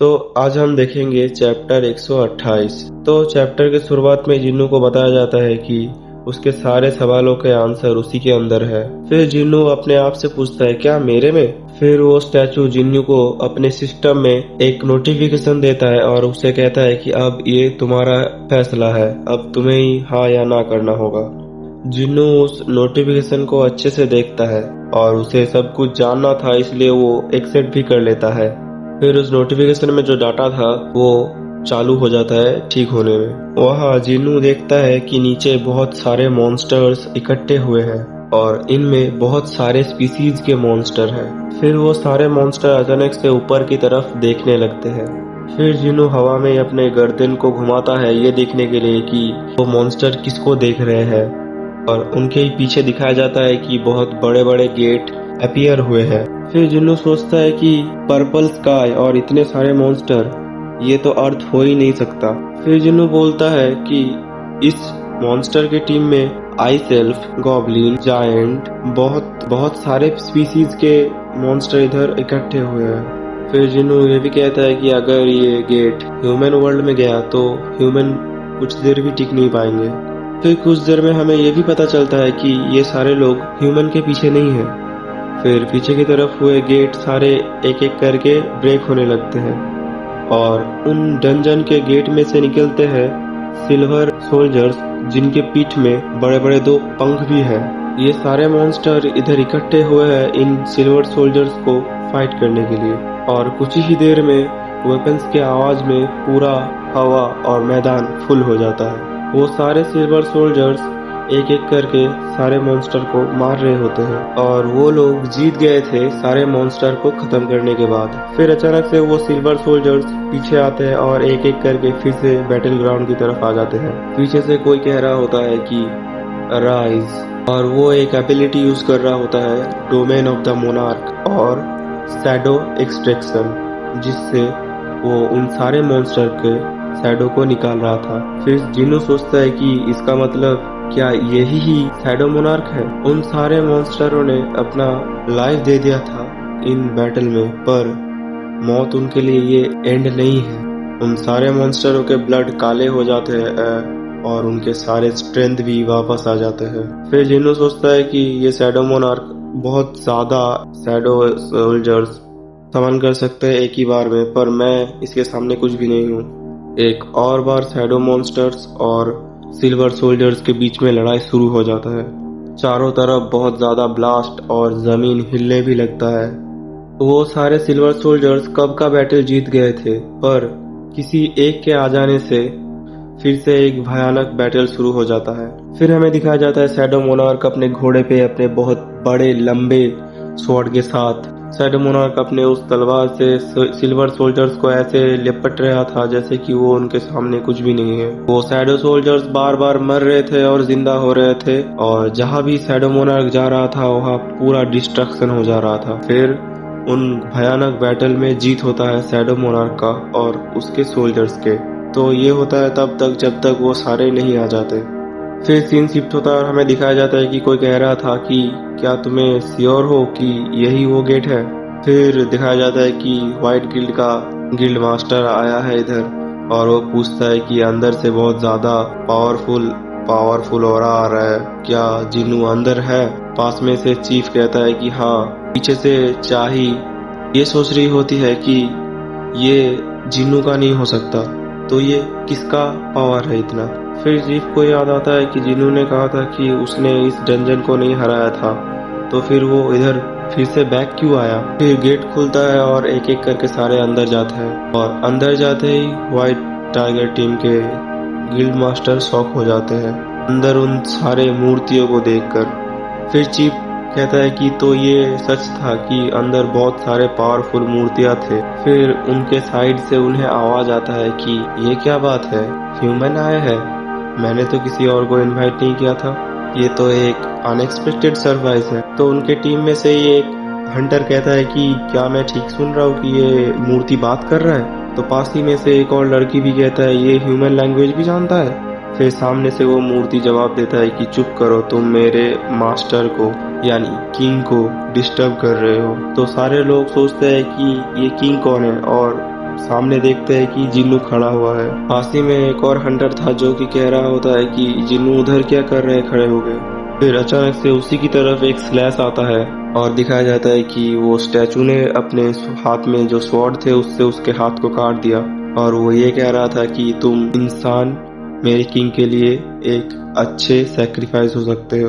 तो आज हम देखेंगे चैप्टर 128। तो चैप्टर के शुरुआत में जिन्नू को बताया जाता है कि उसके सारे सवालों के आंसर उसी के अंदर है। फिर जिन्नू अपने आप से पूछता है, क्या मेरे में? फिर वो स्टैचू जिन्नू को अपने सिस्टम में एक नोटिफिकेशन देता है और उसे कहता है कि अब ये तुम्हारा फैसला है, अब तुम्हें ही हाँ या ना करना होगा। जिन्नू उस नोटिफिकेशन को अच्छे से देखता है और उसे सब कुछ जानना था, इसलिए वो एक्सेप्ट भी कर लेता है। फिर उस नोटिफिकेशन में जो डाटा था वो चालू हो जाता है ठीक होने में। वहाँ जिन्नू देखता है कि नीचे बहुत सारे मॉन्स्टर्स इकट्ठे हुए हैं और इनमें बहुत सारे स्पीसीज के मॉन्स्टर हैं। फिर वो सारे मॉन्स्टर अचानक से ऊपर की तरफ देखने लगते हैं। फिर जिन्नू हवा में अपने गर्दन को घुमाता है ये देखने के लिए कि वो मॉन्स्टर किसको देख रहे हैं, और उनके ही पीछे दिखाया जाता है कि बहुत बड़े बड़े गेट अपीयर हुए हैं। फिर जिन्नू सोचता है कि पर्पल स्काई और इतने सारे मॉन्स्टर, ये तो अर्थ हो ही नहीं सकता। फिर जिन्नू बोलता है कि इस मॉन्स्टर की टीम में आइस एल्फ, गॉब्लिन, जायंट, बहुत सारे स्पीसीज के मॉन्स्टर इधर इकट्ठे हुए हैं। फिर जिन्नू ये भी कहता है कि अगर ये गेट ह्यूमन वर्ल्ड में गया तो ह्यूमन कुछ देर भी टिक नहीं पाएंगे। फिर कुछ देर में हमें ये भी पता चलता है कि ये सारे लोग ह्यूमन के पीछे नहीं हैं। फिर पीछे की तरफ हुए गेट सारे एक एक करके ब्रेक होने लगते हैं और उन डंजन के गेट में से निकलते हैं सिल्वर सोल्जर्स, जिनके पीठ में बड़े बड़े दो पंख भी हैं। ये सारे मॉन्स्टर इधर इकट्ठे हुए हैं इन सिल्वर सोल्जर्स को फाइट करने के लिए, और कुछ ही देर में वेपन्स के आवाज में पूरा हवा और मैदान फुल हो जाता है। वो सारे सिल्वर सोल्जर्स एक एक करके सारे मॉन्स्टर को मार रहे होते हैं और वो लोग जीत गए थे सारे मॉन्स्टर को खत्म करने के बाद। फिर अचानक से वो सिल्वर सोल्जर्स पीछे आते हैं और एक एक करके फिर से बैटल ग्राउंड की तरफ आ जाते हैं। पीछे से कोई कह रहा होता है कि राइज, और वो एक एबिलिटी यूज कर रहा होता है डोमेन ऑफ द मोनार्क और शैडो एक्सट्रैक्शन, जिससे वो उन सारे मॉन्स्टर के शैडो को निकाल रहा था। फिर जिन्नू सोचता है कि इसका मतलब क्या यही ही शैडो मोनार्क है? उन सारे मॉन्स्टरों ने अपना लाइफ दे दिया था इन बैटल में, पर मौत उनके लिए ये एंड नहीं है। उन सारे मॉन्स्टरों के ब्लड काले हो जाते हैं और उनके सारे स्ट्रेंथ भी वापस आ जाते हैं। फिर जिन्नू सोचता है कि ये शैडो मोनार्क बहुत ज्यादा शैडो सोल्जर्स समन कर सकते हैं एक ही बार में, पर मैं इसके सामने कुछ भी नहीं हूँ। एक और बार शैडो मॉन्स्टर्स और सिल्वर सोल्जर्स के बीच में लड़ाई शुरू हो जाता है। चारों तरफ बहुत ज्यादा ब्लास्ट और जमीन हिलने भी लगता है। वो सारे सिल्वर सोल्जर्स कब का बैटल जीत गए थे, पर किसी एक के आ जाने से फिर से एक भयानक बैटल शुरू हो जाता है। फिर हमें दिखाया जाता है शैडो मोनार्क अपने घोड़े पे अपने बहुत बड़े लंबे स्वॉर्ड के साथ। शैडो मोनार्क अपने उस तलवार से सिल्वर सोल्जर्स को ऐसे लिपट रहा था जैसे कि वो उनके सामने कुछ भी नहीं है। वो शैडो सोल्जर्स बार बार मर रहे थे और जिंदा हो रहे थे, और जहां भी शैडो मोनार्क जा रहा था वहां पूरा डिस्ट्रक्शन हो जा रहा था। फिर उन भयानक बैटल में जीत होता है शैडो मोनार्क का और उसके सोल्जर्स के। तो ये होता है तब तक जब तक वो सारे नहीं आ जाते। फिर सीन शिफ्ट होता है और हमें दिखाया जाता है कि कोई कह रहा था कि क्या तुम्हें श्योर हो कि यही वो गेट है? फिर दिखाया जाता है कि व्हाइट गिल्ड का गिल्ड मास्टर आया है इधर और वो पूछता है कि अंदर से बहुत ज्यादा पावरफुल ऑरा आ रहा है, क्या जिन्नू अंदर है? पास में से चीफ कहता है कि हाँ। पीछे से चाही ये सोच रही होती है कि ये जिन्नू का नहीं हो सकता, तो ये किसका पावर है इतना? फिर चीफ को याद आता है कि जिन्नू ने कहा था कि उसने इस डंजन को नहीं हराया था, तो फिर वो इधर फिर से बैक क्यों आया? फिर गेट खुलता है और एक एक करके सारे अंदर जाते हैं, और अंदर जाते ही व्हाइट टाइगर टीम के गिल्ड मास्टर शॉक हो जाते हैं अंदर उन सारे मूर्तियों को देखकर। फिर चीफ कहता है कि तो ये सच था कि अंदर बहुत सारे पावरफुल मूर्तियां थे। फिर उनके साइड से उन्हें आवाज आता है कि ये क्या बात है, ह्यूमन आए हैं? मैंने तो किसी और को इनवाइट नहीं किया था, ये तो एक अनएक्सपेक्टेड सरप्राइज है। तो उनके टीम में से ही एक हंटर कहता है कि क्या मैं ठीक सुन रहा हूँ कि ये मूर्ति बात कर रहा है? तो पास ही में से एक और लड़की भी कहता है ये ह्यूमन लैंग्वेज भी जानता है। फिर सामने से वो मूर्ति जवाब देता है कि चुप करो, तुम मेरे मास्टर को यानी किंग को डिस्टर्ब कर रहे हो। तो सारे लोग सोचते हैं कि ये किंग कौन है, और सामने देखते हैं कि जिन्नू खड़ा हुआ है। पासी में एक और हंटर था जो कि कह रहा होता है कि जिन्नू उधर क्या कर रहे खड़े हो गए। फिर अचानक से उसी की तरफ एक स्लैश आता है और दिखाया जाता है कि वो स्टैचू ने अपने हाथ में जो स्वॉर्ड थे उससे उसके हाथ को काट दिया और वो ये कह रहा था कि तुम इंसान मेरे किंग के लिए एक अच्छे सैक्रिफाइस हो सकते हो।